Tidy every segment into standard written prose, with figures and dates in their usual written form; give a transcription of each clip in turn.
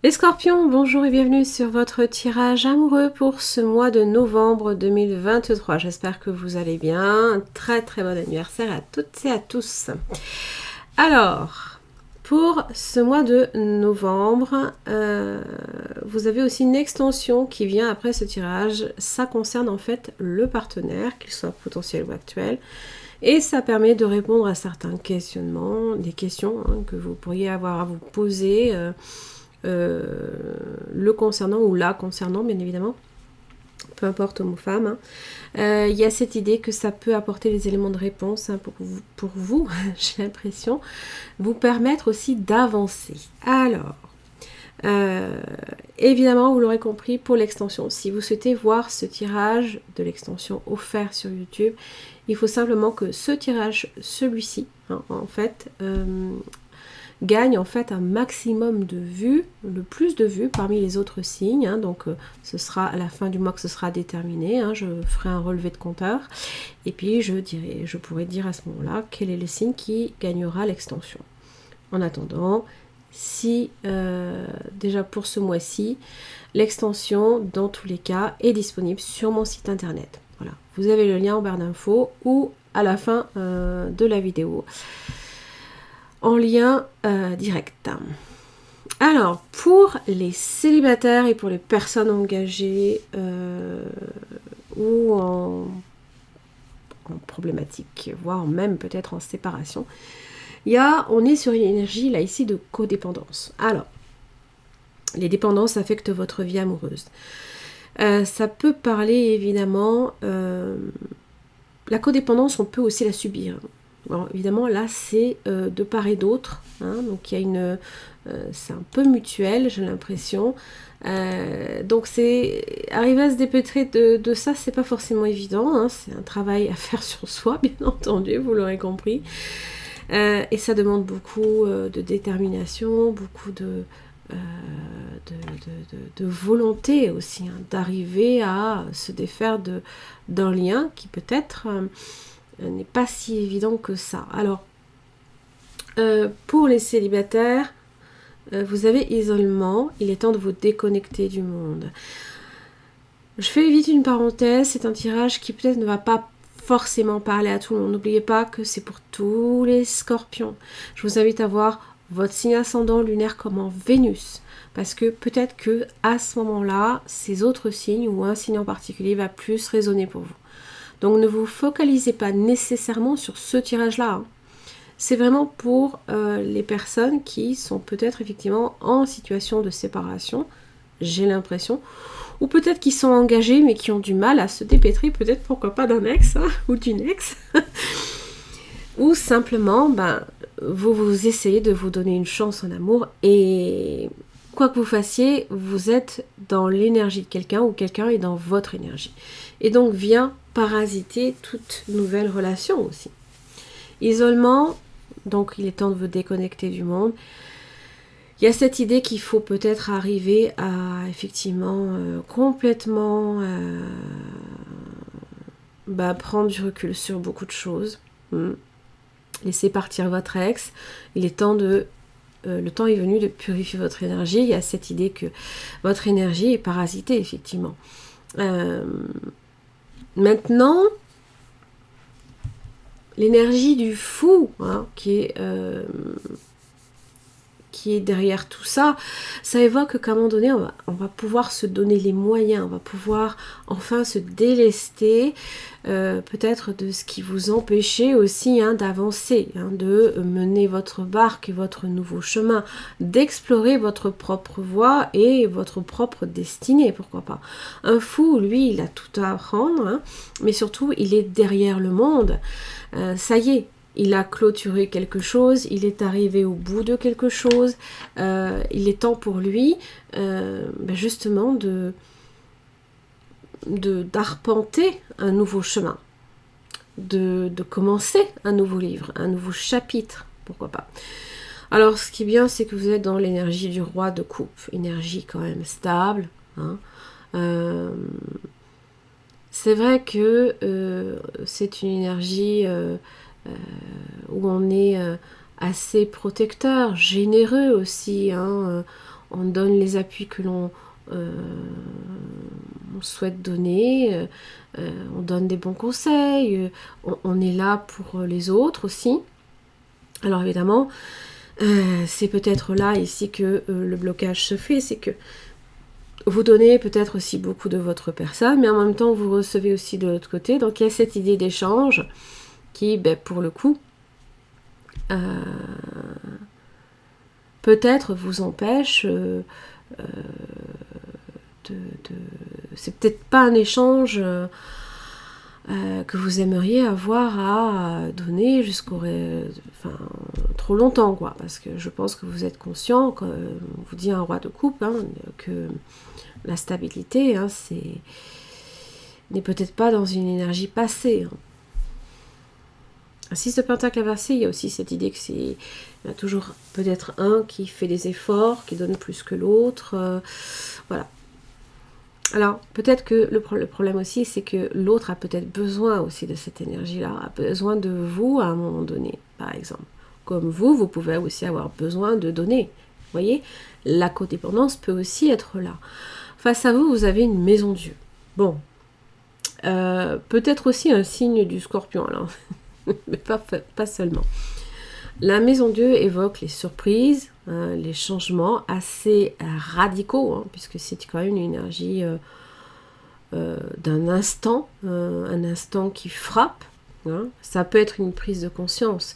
Les Scorpions, bonjour et bienvenue sur votre tirage amoureux pour ce mois de novembre 2023. J'espère que vous allez bien. Un très très bon anniversaire à toutes et à tous. Alors, pour ce mois de novembre, vous avez aussi une extension qui vient après ce tirage. Ça concerne en fait le partenaire, qu'il soit potentiel ou actuel. Et ça permet de répondre à certains questionnements, des questions que vous pourriez avoir à vous poser. Le concernant ou la concernant bien évidemment, peu importe homme ou femme. Il y a cette idée que ça peut apporter des éléments de réponse pour vous j'ai l'impression, vous permettre aussi d'avancer. Alors, évidemment, vous l'aurez compris, pour l'extension, si vous souhaitez voir ce tirage de l'extension offert sur YouTube, il faut simplement que ce tirage, celui-ci, en fait, gagne en fait un maximum de vues, le plus de vues parmi les autres signes, donc ce sera à la fin du mois que ce sera déterminé, je ferai un relevé de compteur et puis je pourrai dire à ce moment-là quel est le signe qui gagnera l'extension. En attendant, si déjà pour ce mois-ci, l'extension dans tous les cas est disponible sur mon site internet. Voilà, vous avez le lien en barre d'infos ou à la fin de la vidéo en lien direct. Alors, pour les célibataires et pour les personnes engagées ou en problématique, voire même peut-être en séparation, on est sur une énergie là ici de codépendance. Alors, les dépendances affectent votre vie amoureuse. Ça peut parler évidemment, la codépendance, on peut aussi la subir. Alors, évidemment, là, c'est de part et d'autre. Donc, il y a c'est un peu mutuel, j'ai l'impression. Donc, arriver à se dépêtrer de ça, c'est pas forcément évident. C'est un travail à faire sur soi, bien entendu, vous l'aurez compris. Et ça demande beaucoup de détermination, beaucoup de volonté aussi, d'arriver à se défaire d'un lien qui peut-être n'est pas si évident que ça. Alors, pour les célibataires, vous avez isolement, il est temps de vous déconnecter du monde. Je fais vite une parenthèse, c'est un tirage qui peut-être ne va pas forcément parler à tout le monde. N'oubliez pas que c'est pour tous les scorpions. Je vous invite à voir votre signe ascendant lunaire comme en Vénus, parce que peut-être que à ce moment-là, ces autres signes ou un signe en particulier va plus résonner pour vous. Donc ne vous focalisez pas nécessairement sur ce tirage-là. C'est vraiment pour les personnes qui sont peut-être effectivement en situation de séparation, j'ai l'impression, ou peut-être qui sont engagés mais qui ont du mal à se dépêtrer, peut-être pourquoi pas d'un ex ou d'une ex, ou simplement vous essayez de vous donner une chance en amour et quoi que vous fassiez, vous êtes dans l'énergie de quelqu'un ou quelqu'un est dans votre énergie. Et donc vient parasiter toute nouvelle relation aussi. Isolement, donc il est temps de vous déconnecter du monde. Il y a cette idée qu'il faut peut-être arriver à effectivement complètement prendre du recul sur beaucoup de choses. Laissez partir votre ex. Il est temps le temps est venu de purifier votre énergie. Il y a cette idée que votre énergie est parasitée, effectivement. Maintenant, l'énergie du fou, qui est derrière tout ça, ça évoque qu'à un moment donné, on va pouvoir se donner les moyens, on va pouvoir enfin se délester peut-être de ce qui vous empêchait aussi d'avancer, de mener votre barque et votre nouveau chemin, d'explorer votre propre voie et votre propre destinée, pourquoi pas. Un fou, lui, il a tout à apprendre, mais surtout, il est derrière le monde. Ça y est, il a clôturé quelque chose, il est arrivé au bout de quelque chose, il est temps pour lui justement d'arpenter un nouveau chemin, de commencer un nouveau livre, un nouveau chapitre, pourquoi pas. Alors ce qui est bien, c'est que vous êtes dans l'énergie du roi de coupe, énergie quand même stable. C'est vrai que c'est une énergie où on est assez protecteur, généreux aussi. on donne les appuis que l'on on souhaite donner, on donne des bons conseils, on est là pour les autres aussi. Alors évidemment, c'est peut-être là ici que le blocage se fait, c'est que vous donnez peut-être aussi beaucoup de votre personne, mais en même temps vous recevez aussi de l'autre côté. Donc il y a cette idée d'échange qui, pour le coup, peut-être vous empêche c'est peut-être pas un échange que vous aimeriez avoir à donner trop longtemps, quoi, parce que je pense que vous êtes conscient, comme vous dit un roi de coupe, que la stabilité n'est peut-être pas dans une énergie passée. Un 6 de pentacle inversé, il y a aussi cette idée il y a toujours peut-être un qui fait des efforts, qui donne plus que l'autre, voilà. Alors, peut-être que le problème aussi, c'est que l'autre a peut-être besoin aussi de cette énergie-là, a besoin de vous à un moment donné, par exemple. Comme vous pouvez aussi avoir besoin de donner. Vous voyez, la codépendance peut aussi être là. Face à vous, vous avez une maison Dieu. Bon, peut-être aussi un signe du Scorpion, alors, mais pas seulement. La maison Dieu évoque les surprises, les changements assez radicaux, puisque c'est quand même une énergie d'un instant, un instant qui frappe. Ça peut être une prise de conscience,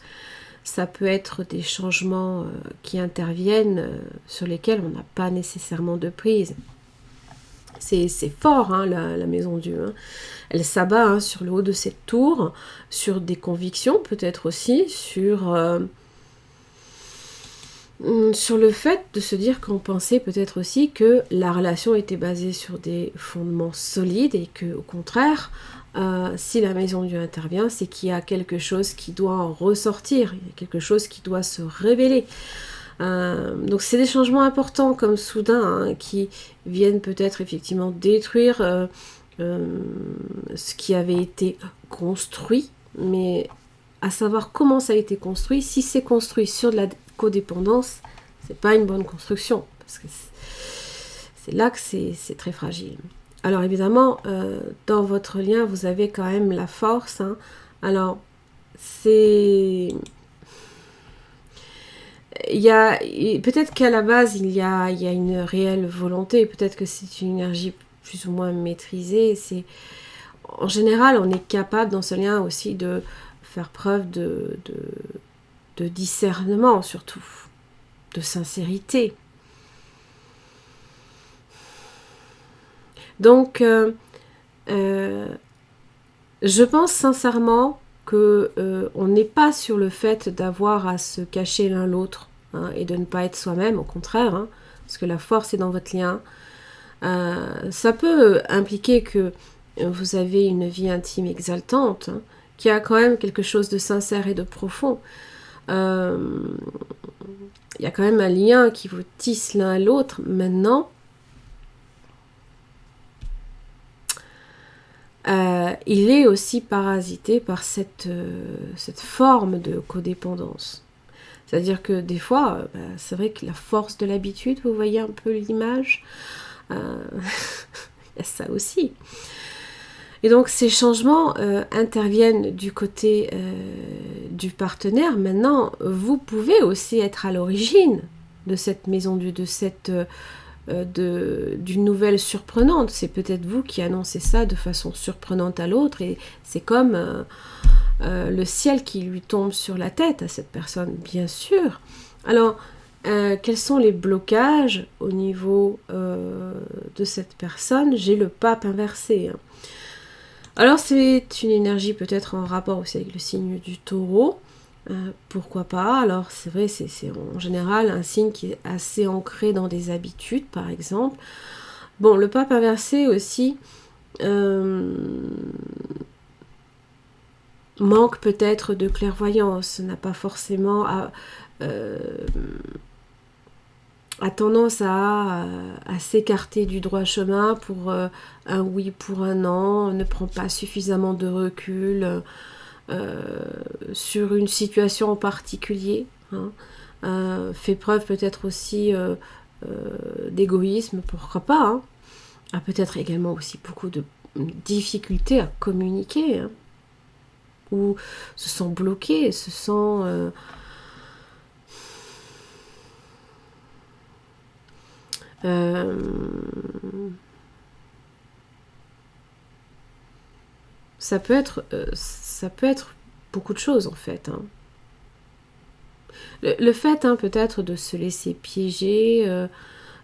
ça peut être des changements qui interviennent sur lesquels on n'a pas nécessairement de prise. C'est fort, la maison Dieu. Elle s'abat sur le haut de cette tour, sur des convictions peut-être aussi, sur le fait de se dire qu'on pensait peut-être aussi que la relation était basée sur des fondements solides et que, au contraire, si la maison Dieu intervient, c'est qu'il y a quelque chose qui doit en ressortir, il y a quelque chose qui doit se révéler. Donc c'est des changements importants comme soudain qui viennent peut-être effectivement détruire ce qui avait été construit, mais à savoir comment ça a été construit. Si c'est construit sur de la codépendance, c'est pas une bonne construction, parce que c'est là que c'est très fragile. Alors évidemment, dans votre lien, vous avez quand même la force. Alors, c'est... peut-être qu'à la base, il y a une réelle volonté, peut-être que c'est une énergie plus ou moins maîtrisée. En général, on est capable dans ce lien aussi de faire preuve de discernement, surtout, de sincérité. Donc, je pense sincèrement que on n'est pas sur le fait d'avoir à se cacher l'un l'autre et de ne pas être soi-même, au contraire, parce que la force est dans votre lien. Ça peut impliquer que vous avez une vie intime exaltante, qui a quand même quelque chose de sincère et de profond. Il y a quand même un lien qui vous tisse l'un à l'autre. Maintenant, il est aussi parasité par cette forme de codépendance. C'est-à-dire que des fois, c'est vrai que la force de l'habitude, vous voyez un peu l'image, il y a ça aussi. Et donc ces changements interviennent du côté du partenaire. Maintenant, vous pouvez aussi être à l'origine de cette maison Dieu, d'une nouvelle surprenante. C'est peut-être vous qui annoncez ça de façon surprenante à l'autre, et c'est comme le ciel qui lui tombe sur la tête à cette personne, bien sûr. Alors, quels sont les blocages au niveau de cette personne? J'ai le pape inversé. Alors, c'est une énergie peut-être en rapport aussi avec le signe du taureau. Pourquoi pas? Alors, c'est vrai, c'est en général un signe qui est assez ancré dans des habitudes, par exemple. Bon, le pape inversé aussi manque peut-être de clairvoyance, n'a pas forcément a tendance à s'écarter du droit chemin pour un oui, pour un non, ne prend pas suffisamment de recul sur une situation en particulier, fait preuve peut-être aussi d'égoïsme, pourquoi pas, hein. A peut-être également aussi beaucoup de difficultés à communiquer, hein, ou se sent bloqué, se sent... ça peut être beaucoup de choses en fait, hein. Le fait, hein, peut-être de se laisser piéger,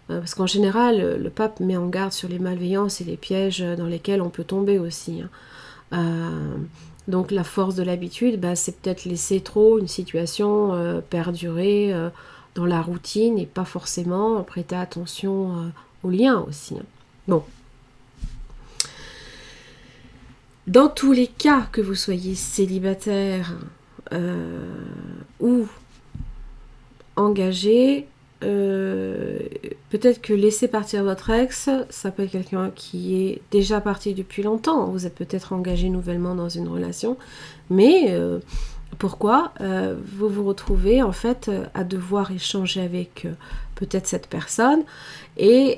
parce qu'en général, le pape met en garde sur les malveillances et les pièges dans lesquels on peut tomber aussi, hein. Donc la force de l'habitude, bah, c'est peut-être laisser trop une situation perdurer dans la routine et pas forcément prêter attention aux liens aussi, hein. Bon. Dans tous les cas, que vous soyez célibataire ou engagé, peut-être que laisser partir votre ex, ça peut être quelqu'un qui est déjà parti depuis longtemps. Vous êtes peut-être engagé nouvellement dans une relation, mais pourquoi vous vous retrouvez en fait à devoir échanger avec peut-être cette personne et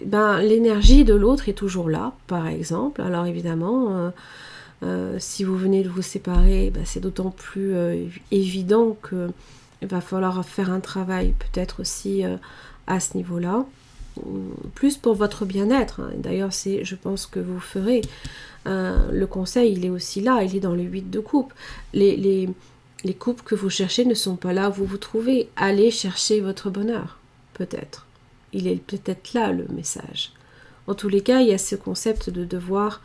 l'énergie de l'autre est toujours là, par exemple. Alors évidemment, si vous venez de vous séparer, c'est d'autant plus évident que il va falloir faire un travail peut-être aussi à ce niveau-là, plus pour votre bien-être, hein. D'ailleurs, je pense que vous ferez. Le conseil, il est aussi là, il est dans le 8 de coupe. Les couples que vous cherchez ne sont pas là où vous vous trouvez. Allez chercher votre bonheur, peut-être. Il est peut-être là le message. En tous les cas, il y a ce concept de devoir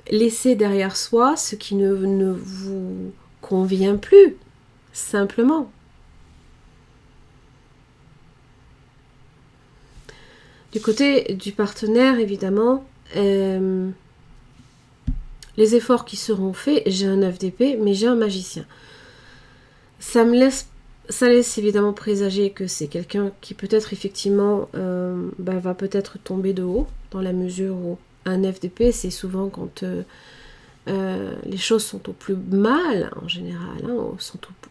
laisser derrière soi ce qui ne vous convient plus, simplement. Du côté du partenaire, évidemment, les efforts qui seront faits, j'ai un 9 d'épée, mais j'ai un magicien. Ça laisse évidemment présager que c'est quelqu'un qui peut-être effectivement va peut-être tomber de haut, dans la mesure où un 9 d'épée, c'est souvent quand les choses sont au plus mal, en général, hein,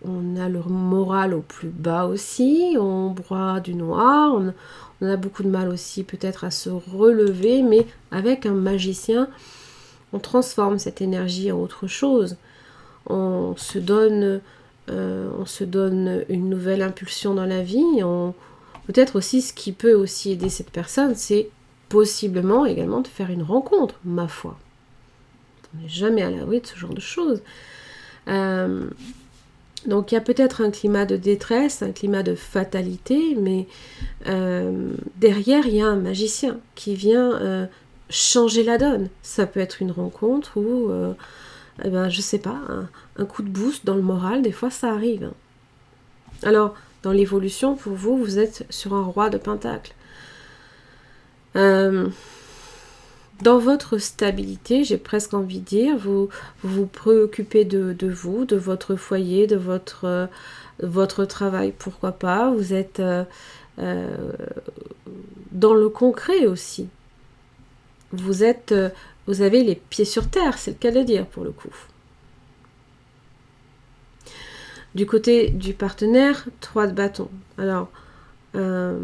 on a le moral au plus bas aussi, on broie du noir, on a beaucoup de mal aussi peut-être à se relever, mais avec un magicien, on transforme cette énergie en autre chose, on se donne une nouvelle impulsion dans la vie. Peut-être aussi ce qui peut aussi aider cette personne, c'est possiblement également de faire une rencontre, ma foi. On n'est jamais à l'abri de ce genre de choses. Donc il y a peut-être un climat de détresse, un climat de fatalité, mais derrière il y a un magicien qui vient changer la donne. Ça peut être une rencontre ou je sais pas, un coup de boost dans le moral, des fois ça arrive, hein. Alors, dans l'évolution, pour vous, vous êtes sur un roi de pentacle. Dans votre stabilité, j'ai presque envie de dire, vous vous préoccupez de vous, de votre foyer, de votre travail, pourquoi pas. Vous êtes dans le concret aussi. Vous avez les pieds sur terre, c'est le cas de dire pour le coup. Du côté du partenaire, 3 de bâton. Alors, on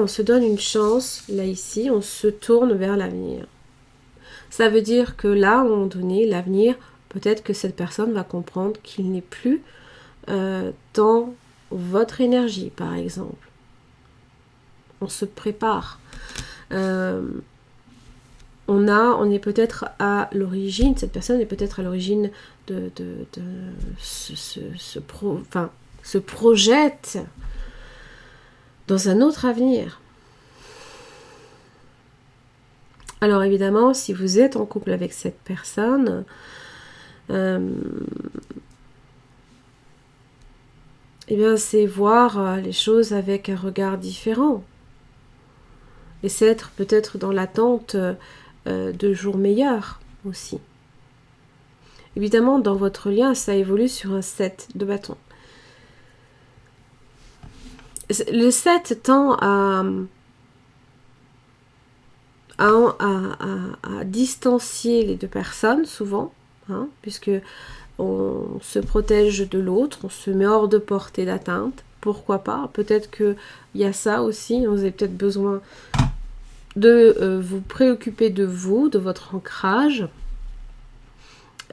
se donne une chance, là ici, on se tourne vers l'avenir. Ça veut dire que là, à un moment donné, l'avenir, peut-être que cette personne va comprendre qu'il n'est plus dans votre énergie, par exemple. On se prépare. On est peut-être à l'origine, cette personne est peut-être à l'origine se projette dans un autre avenir. Alors évidemment, si vous êtes en couple avec cette personne, c'est voir les choses avec un regard différent. Et c'est être peut-être dans l'attente de jours meilleurs aussi. Évidemment, dans votre lien, ça évolue sur un 7 de bâton. Le 7 tend à distancier les deux personnes, souvent, hein, puisque on se protège de l'autre, on se met hors de portée d'atteinte. Pourquoi pas? Peut-être qu'il y a ça aussi, vous avez peut-être besoin de vous préoccuper de vous, de votre ancrage,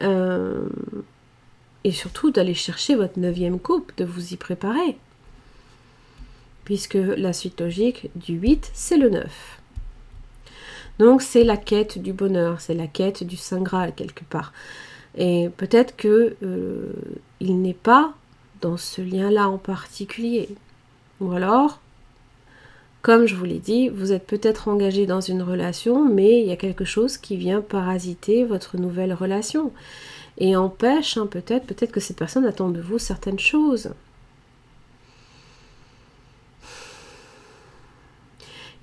et surtout d'aller chercher votre 9e couple, de vous y préparer. Puisque la suite logique du 8, c'est le 9. Donc c'est la quête du bonheur, c'est la quête du Saint Graal quelque part. Et peut-être que il n'est pas dans ce lien-là en particulier. Ou alors, comme je vous l'ai dit, vous êtes peut-être engagé dans une relation, mais il y a quelque chose qui vient parasiter votre nouvelle relation. Et empêche, peut-être que cette personne attend de vous certaines choses.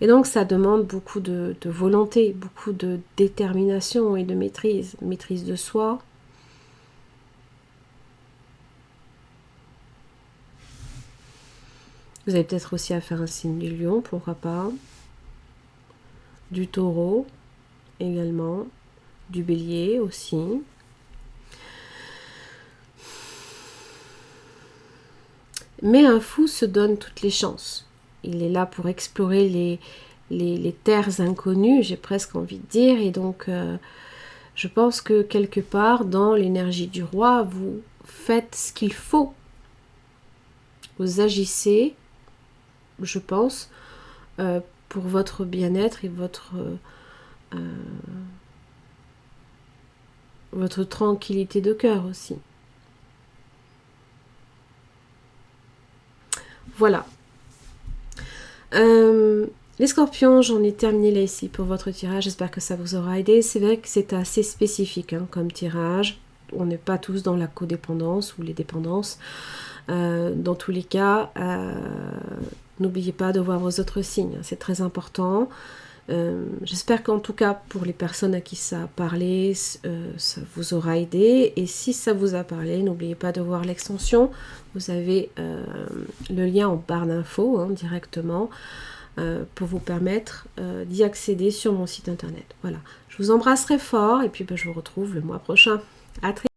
Et donc ça demande beaucoup de volonté, beaucoup de détermination et de maîtrise de soi. Vous avez peut-être aussi à faire un signe du lion, pourquoi pas. Du taureau également, du bélier aussi. Mais un fou se donne toutes les chances. Il est là pour explorer les terres inconnues, j'ai presque envie de dire. Et donc, je pense que quelque part, dans l'énergie du roi, vous faites ce qu'il faut. Vous agissez, je pense, pour votre bien-être et votre tranquillité de cœur aussi. Voilà. Les scorpions, j'en ai terminé là ici pour votre tirage. J'espère que ça vous aura aidé. C'est vrai que c'est assez spécifique comme tirage. On n'est pas tous dans la codépendance ou les dépendances. Dans tous les cas, n'oubliez pas de voir vos autres signes. C'est très important. J'espère qu'en tout cas, pour les personnes à qui ça a parlé, ça vous aura aidé. Et si ça vous a parlé, n'oubliez pas de voir l'extension. Vous avez le lien en barre d'infos directement pour vous permettre d'y accéder sur mon site internet. Voilà. Je vous embrasserai fort et puis je vous retrouve le mois prochain. À très